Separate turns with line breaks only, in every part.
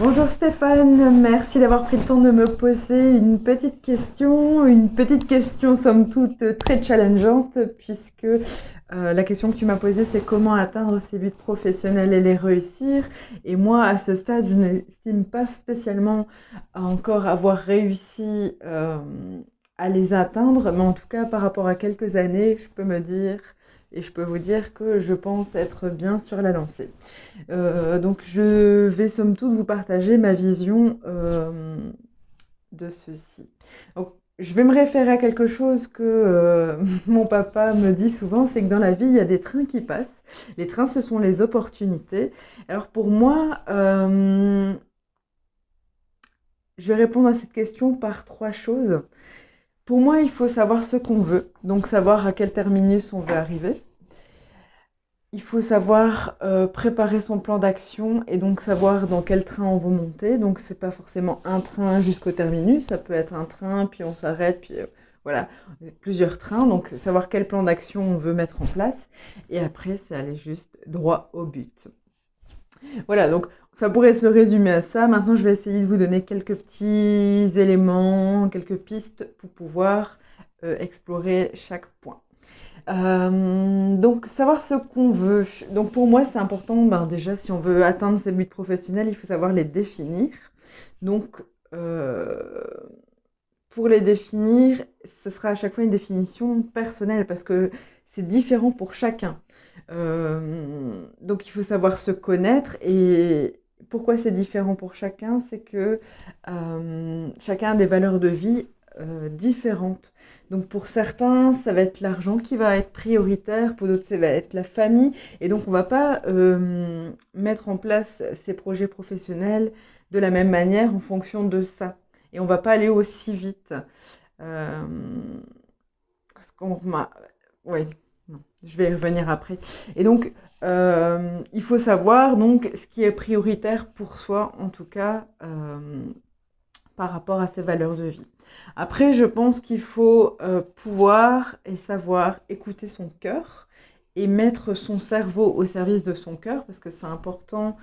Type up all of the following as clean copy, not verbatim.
Bonjour Stéphane, merci d'avoir pris le temps de me poser une petite question somme toute très challengeante puisque la question que tu m'as posée c'est comment atteindre ses buts professionnels et les réussir. Et moi à ce stade je n'estime pas spécialement encore avoir réussi à les atteindre, mais en tout cas par rapport à quelques années je peux me dire et je peux vous dire que je pense être bien sur la lancée. Donc je vais somme toute vous partager ma vision de ceci. Donc, je vais me référer à quelque chose que mon papa me dit souvent, c'est que dans la vie, il y a des trains qui passent. Les trains, ce sont les opportunités. Alors pour moi, je vais répondre à cette question par trois choses. Pour moi, il faut savoir ce qu'on veut, donc savoir à quel terminus on veut arriver. Il faut savoir préparer son plan d'action et donc savoir dans quel train on veut monter. Donc c'est pas forcément un train jusqu'au terminus, ça peut être un train, puis on s'arrête, puis voilà, plusieurs trains. Donc savoir quel plan d'action on veut mettre en place. Et après, c'est aller juste droit au but. Voilà, donc ça pourrait se résumer à ça. Maintenant, je vais essayer de vous donner quelques petits éléments, quelques pistes pour pouvoir explorer chaque point. Donc savoir ce qu'on veut. Donc pour moi, c'est important, ben, déjà, si on veut atteindre ses buts professionnels, il faut savoir les définir. Donc, pour les définir, ce sera à chaque fois une définition personnelle parce que c'est différent pour chacun. Donc il faut savoir se connaître et pourquoi c'est différent pour chacun, c'est que chacun a des valeurs de vie différentes. Donc pour certains, ça va être l'argent qui va être prioritaire, pour d'autres, ça va être la famille. Et donc on ne va pas mettre en place ces projets professionnels de la même manière en fonction de ça. Et on ne va pas aller aussi vite. Euh, Parce qu'on m'a... Oui, non, je vais y revenir après. Et donc, il faut savoir donc ce qui est prioritaire pour soi, en tout cas, par rapport à ses valeurs de vie. Après, je pense qu'il faut pouvoir et savoir écouter son cœur et mettre son cerveau au service de son cœur, parce que c'est important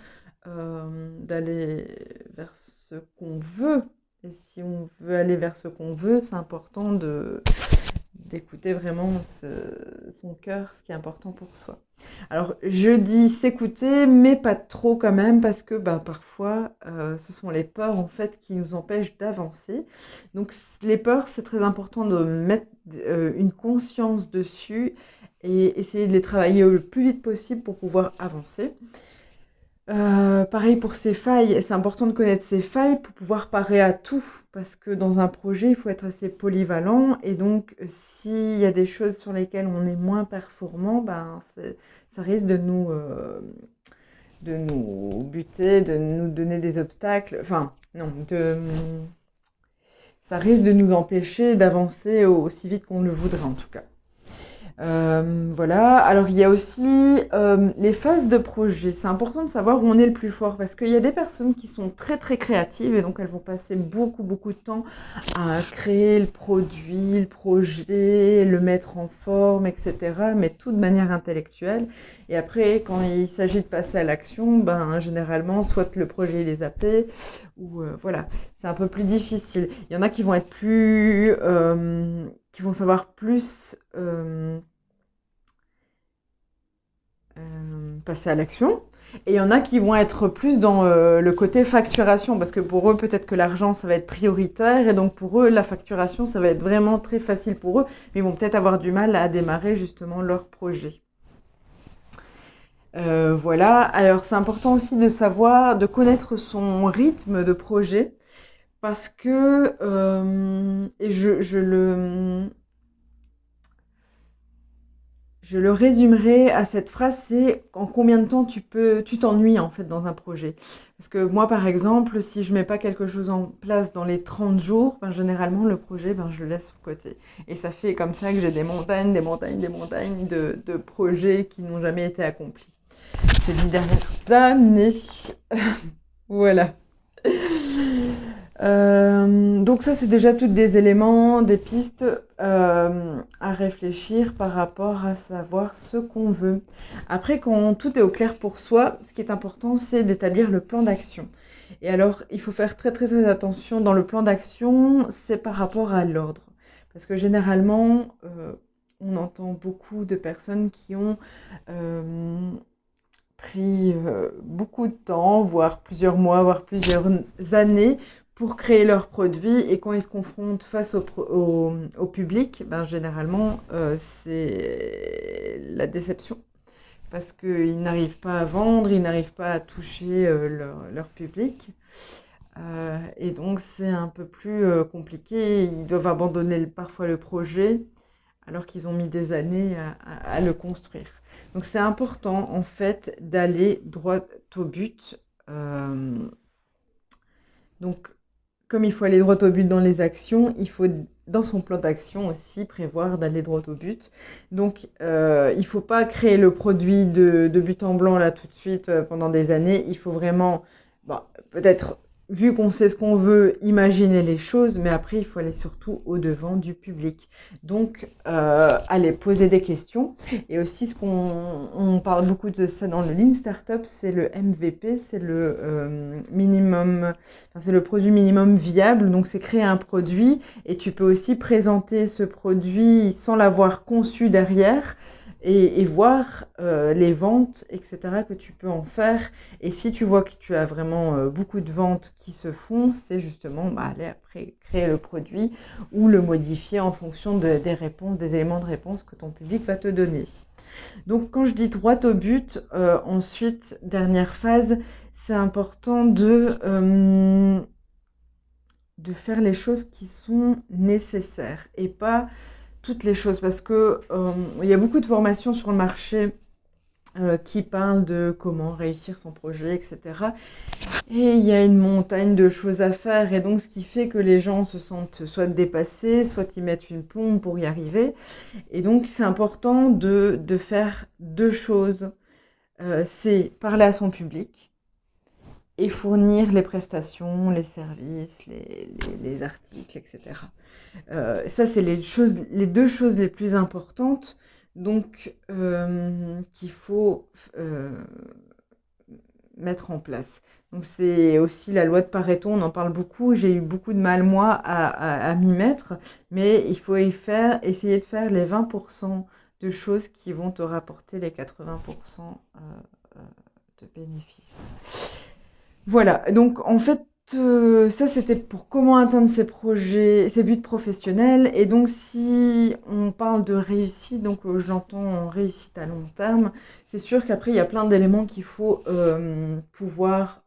d'aller vers ce qu'on veut. Et si on veut aller vers ce qu'on veut, c'est important d'écouter vraiment son cœur, ce qui est important pour soi. Alors, je dis s'écouter, mais pas trop quand même, parce que ben, parfois, ce sont les peurs en fait qui nous empêchent d'avancer. Donc, les peurs, c'est très important de mettre une conscience dessus et essayer de les travailler le plus vite possible pour pouvoir avancer. Pareil pour ses failles, c'est important de connaître ses failles pour pouvoir parer à tout, parce que dans un projet, il faut être assez polyvalent et donc s'il y a des choses sur lesquelles on est moins performant, ben, ça risque de nous buter, de nous donner des obstacles, enfin non, ça risque de nous empêcher d'avancer aussi vite qu'on le voudrait en tout cas. Voilà. Alors, il y a aussi les phases de projet. C'est important de savoir où on est le plus fort parce qu'il y a des personnes qui sont très très créatives et donc elles vont passer beaucoup beaucoup de temps à créer le produit, le projet, le mettre en forme, etc. Mais tout de manière intellectuelle. Et après, quand il s'agit de passer à l'action, ben généralement, soit le projet il est zappé ou voilà, c'est un peu plus difficile. Il y en a qui vont être plus qui vont savoir plus passer à l'action. Et il y en a qui vont être plus dans le côté facturation, parce que pour eux, peut-être que l'argent, ça va être prioritaire, et donc pour eux, la facturation, ça va être vraiment très facile pour eux, mais ils vont peut-être avoir du mal à démarrer justement leur projet. Voilà, alors c'est important aussi de savoir, de connaître son rythme de projet, parce que, et je le résumerai à cette phrase, c'est en combien de temps tu t'ennuies en fait dans un projet. Parce que moi par exemple, si je mets pas quelque chose en place dans les 30 jours, ben, généralement le projet, ben, je le laisse sur le côté. Et ça fait comme ça que j'ai des montagnes, des montagnes, des montagnes de projets qui n'ont jamais été accomplis ces 10 dernières années. Voilà. Donc ça, c'est déjà tous des éléments, des pistes à réfléchir par rapport à savoir ce qu'on veut. Après, quand tout est au clair pour soi, ce qui est important, c'est d'établir le plan d'action. Et alors, il faut faire très très très attention dans le plan d'action, c'est par rapport à l'ordre. Parce que généralement, on entend beaucoup de personnes qui ont pris beaucoup de temps, voire plusieurs mois, voire plusieurs années pour créer leurs produits. Et quand ils se confrontent face au public, ben, généralement, c'est la déception. Parce qu'ils n'arrivent pas à vendre, ils n'arrivent pas à toucher leur public. Et donc, c'est un peu plus compliqué. Ils doivent abandonner parfois le projet alors qu'ils ont mis des années à le construire. Donc c'est important en fait d'aller droit au but. Donc comme il faut aller droit au but dans les actions, il faut dans son plan d'action aussi prévoir d'aller droit au but. Donc il ne faut pas créer le produit de but en blanc là tout de suite pendant des années. Il faut vraiment, peut-être vu qu'on sait ce qu'on veut, imaginer les choses, mais après, il faut aller surtout au-devant du public. Donc, aller poser des questions. Et aussi, on parle beaucoup de ça dans le Lean Startup, c'est le MVP, c'est le minimum, c'est le produit minimum viable. Donc, c'est créer un produit et tu peux aussi présenter ce produit sans l'avoir conçu derrière. Et voir les ventes, etc., que tu peux en faire. Et si tu vois que tu as vraiment beaucoup de ventes qui se font, c'est justement aller après créer le produit ou le modifier en fonction des réponses, des éléments de réponse que ton public va te donner. Donc quand je dis droit au but, ensuite, dernière phase, c'est important de faire les choses qui sont nécessaires et pas toutes les choses, parce que il y a beaucoup de formations sur le marché qui parlent de comment réussir son projet, etc. Et il y a une montagne de choses à faire, et donc ce qui fait que les gens se sentent soit dépassés, soit ils mettent une plombe pour y arriver. Et donc c'est important de faire deux choses. C'est parler à son public et fournir les prestations, les services, les articles, etc. Ça, c'est les deux choses les plus importantes, donc qu'il faut mettre en place. Donc c'est aussi la loi de Pareto, on en parle beaucoup. J'ai eu beaucoup de mal, moi, à m'y mettre, mais il faut essayer de faire les 20% de choses qui vont te rapporter les 80% de bénéfices. Voilà, donc en fait, ça c'était pour comment atteindre ses buts professionnels. Et donc si on parle de réussite, donc je l'entends en réussite à long terme, c'est sûr qu'après il y a plein d'éléments qu'il faut pouvoir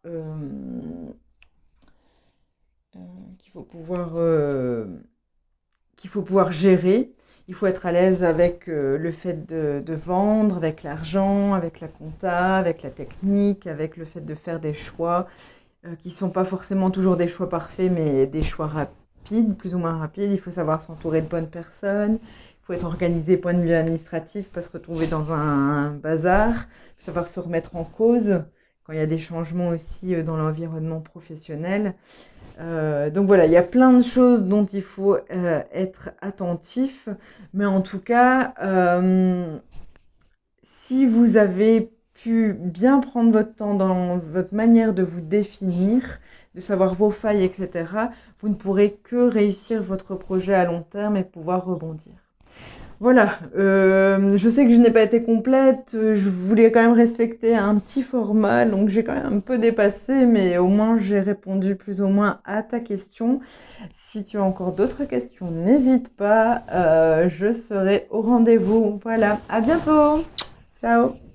gérer. Il faut être à l'aise avec le fait de vendre, avec l'argent, avec la compta, avec la technique, avec le fait de faire des choix qui ne sont pas forcément toujours des choix parfaits, mais des choix rapides, plus ou moins rapides. Il faut savoir s'entourer de bonnes personnes. Il faut être organisé point de vue administratif, pas se retrouver dans un bazar. Il faut savoir se remettre en cause quand il y a des changements aussi dans l'environnement professionnel. Donc voilà, il y a plein de choses dont il faut être attentif, mais en tout cas, si vous avez pu bien prendre votre temps dans votre manière de vous définir, de savoir vos failles, etc., vous ne pourrez que réussir votre projet à long terme et pouvoir rebondir. Voilà, je sais que je n'ai pas été complète, je voulais quand même respecter un petit format, donc j'ai quand même un peu dépassé, mais au moins j'ai répondu plus ou moins à ta question. Si tu as encore d'autres questions, n'hésite pas, je serai au rendez-vous. Voilà, à bientôt. Ciao.